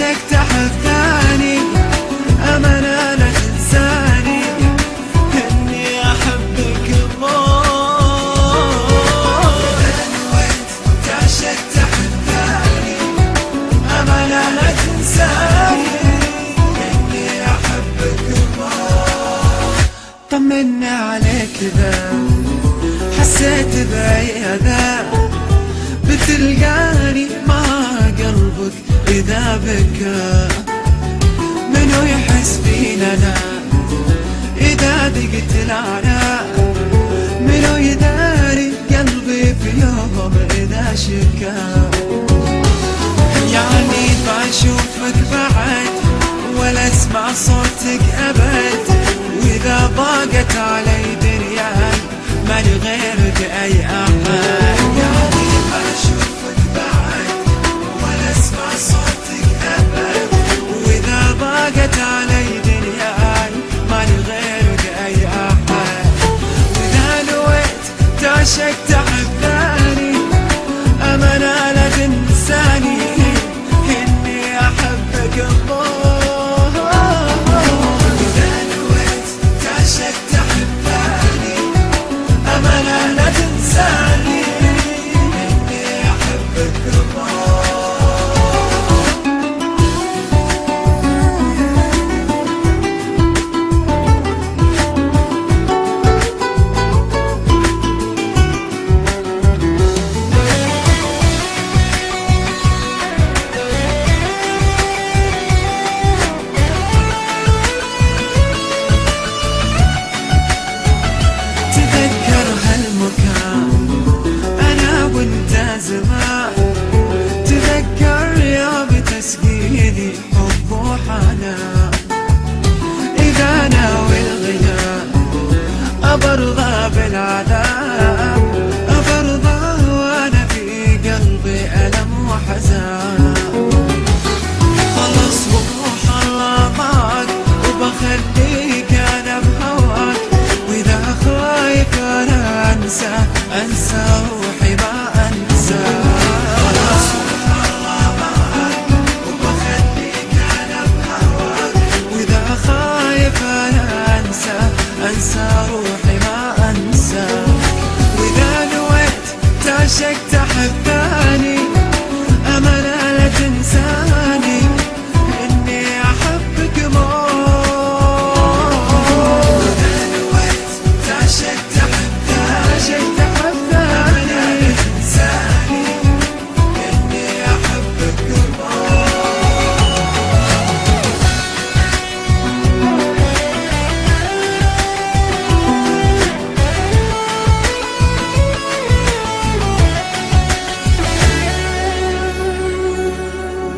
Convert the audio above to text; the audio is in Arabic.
عشقت أحب ثاني، أمانة لا تنساني إني أحبك موت. أنا وأنت عشقت أحب ثاني، أمانة لا تنساني إني أحبك موت. طمني عليك ذا، حسيت بأي أذى بتلقاني مع قلبك إذا بكى. منو يحس فينا أنا إذا ضقت العناء؟ منو يداري قلبي في يوم إذا شكى؟ يعني بشوفك بعد ولا اسمع صوتك أبد، وإذا ضاقت علي دنياي مالي غيرك أي أحد.